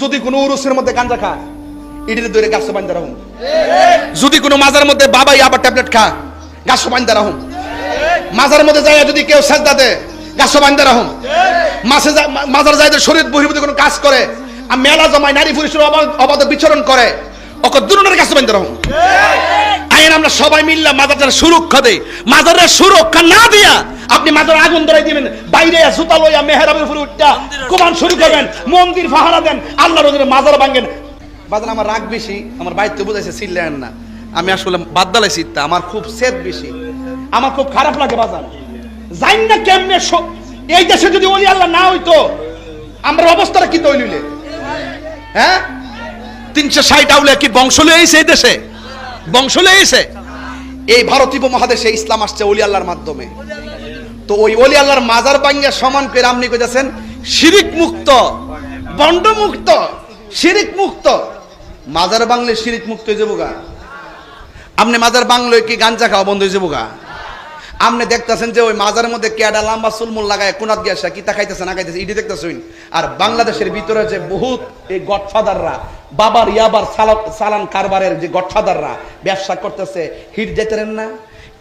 যদি কোনো উরুসের মধ্যে গাঁজা খায় ইডিতে ধরে গাছ বান্ধা রাখুন। যদি কোনো মাজার মধ্যে বাবা আবার ট্যাবলেট খা গাছ বান্ধা রাখুন। মাজার মধ্যে যায় যদি কেউ সেজদা দেয় গাছ বান্ধা রাখুন। মাজার যায় শরীর বহির্ভূত কোনো কাজ করে আর মেলা জমায় নারী পুরুষের অবাধ বিচরণ করে ওকে দুজনের কাছে বান্ধা রাখুন। আইন আমরা সবাই মিললে মাজারটার সুরক্ষা দেই। মাজারের সুরক্ষা না দিয়া আপনি মাজার আগুন ধরাই দিবেন, বাইরে জুতা লইয়া মেহরাবের উপরে উঠা কুরআন শুরু করবেন, মন্দির পাহারা দেন, আল্লাহর ওজনে মাজার ভাঙেন। বাজান আমার রাগ বেশি, আমার বাইতে বুঝাইছে চিল্লেন না, আমি আসলে বাদ দালাইছি, আমার খুব সেদ বেশি, আমার খুব খারাপ লাগে বাজান। জানি না কেমনে এই দেশে যদি ওলি আল্লাহ না হইতো আমরা অবস্থাটা কি তৈরিলে? হ্যাঁ 360 আউলিয়া কি বংশ লয়ে আইছে এই দেশে? বংশ লয়ে আইছে? এই ভারতীয় উপমহাদেশে ইসলাম আসছে ওলি আল্লাহর মাধ্যমে। তো ওই ওলি আল্লাহর মাজার ভাঙ্গা সমান করে আপনি কইতাছেন শিরিক মুক্ত, বন্ড মুক্ত, শিরিক মুক্ত। মাজার বাংলে শিরিক মুক্ত হয়ে যাবো গা? আপনি মাজার বাংলো কি গাঞ্জা খাওয়া বন্ধ হয়ে যাবো গা? আপনি দেখতেছেন যে ওই মাজারের মধ্যে কেডা লম্বা চুলমুল লাগায় কোনাত গিয়া কি তাকাইতেছে না খাইতেছে ইডি দেখতেছেন। আর বাংলাদেশের ভিতরে যে বহুত এই গডফাদাররা বাবার ইয়াবার চালান কারবারের যে গডফাদাররা ব্যবসা করতেছে, হিট যাইতেরেন না,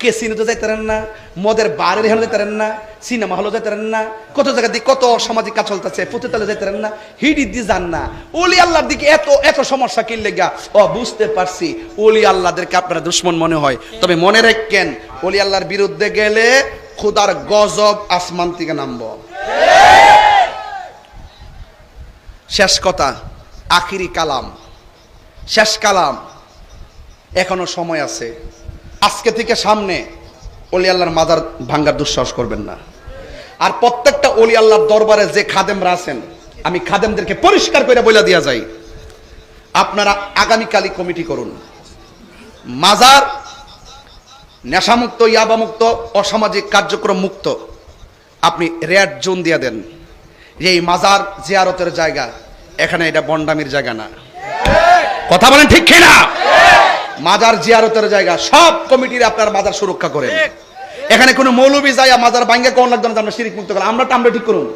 কেসিনোতে যাইতেরেন না, মদের বারের হেন যাইতেরেন না, সিনেমা হলে যাইতেরেন না, কত জায়গা দিয়ে কত সামাজিক কাজ চলতেছে, পুঁতিতালে যাইতেরেন না, হিডি দিয়ে যান না। ওলি আল্লাহর দিকে এত এত সমস্যা কি লেগা? ও বুঝতে পারছি ওলি আল্লাহদেরকে আপনারা দুশ্মন মনে হয়, তবে মনে রাখেন ওলি আল্লাহর বিরুদ্ধে গেলে খোদার গজব আসমান থেকে নামবো। শেষ কথা, আখিরি কালাম, শেষ কালাম, এখনো সময় আছে। আজকে থেকে সামনে ওলি আল্লাহর মাজার ভাঙ্গার দুঃসাহস করবেন না। আর প্রত্যেকটা ওলি আল্লাহর দরবারে যে খাদেমরা আছেন, আমি খাদেমদেরকে পরিষ্কার করে বলে দিয়া যাই, আপনারা আগামীকালই কমিটি করুন। মাজার নেশামুক্ত, ইয়াবামুক্ত, অসামাজিক কার্যক্রম মুক্ত আপনি রেড জোন দিয়ে দেন যে এই মাজার জিয়ারতের জায়গা, এখানে এটা বন্ডামির জায়গা না। কথা বলেন ঠিক কিনা? মাজার জিয়ারতের জায়গা, সব কমিটির আপনার মাজার সুরক্ষা করেন। এখানে কোনো মৌলবি যায় মাজার ভাঙ্গে কোন লাগবে না, আমরা শিরিক মুক্ত করলাম, আমরা ঠিক করুন।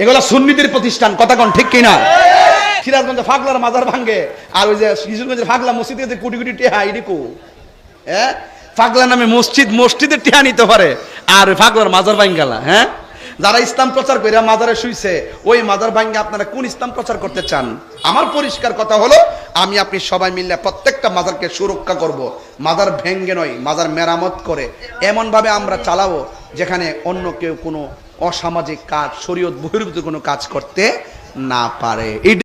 এগুলো সুন্নিদের প্রতিষ্ঠান, কথা কোন ঠিক কিনা? সিরাজগঞ্জে ফাগলার মাজার ভাঙ্গে, আর ওই যে কিশোরগঞ্জের ফাগলা মসজিদে যে কোটি কোটি টেহা ইডিকু, হ্যাঁ ফাগলা নামে মসজিদের টেহা নিতে পারে, আর ফাগলার মাজার ভাঙ্গালা। হ্যাঁ যারা ইসলাম প্রচার করে মাজারে শুইছে, ওই মাজার ভাঙ্গে আপনারা কোন ইসলাম প্রচার করতে চান? আমার পরিষ্কার কথা হলো, আমি আপনি সবাই মিলে প্রত্যেকটা মাজারকে সুরক্ষা করব। মাজার ভেঙ্গে নয়, মাজার মেরামত করে এমন ভাবে আমরা চালাবো যেখানে অন্য কেউ কোনো অসামাজিক কাজ, শরীয়ত বহির্ভূত কোনো কাজ করতে না পারে।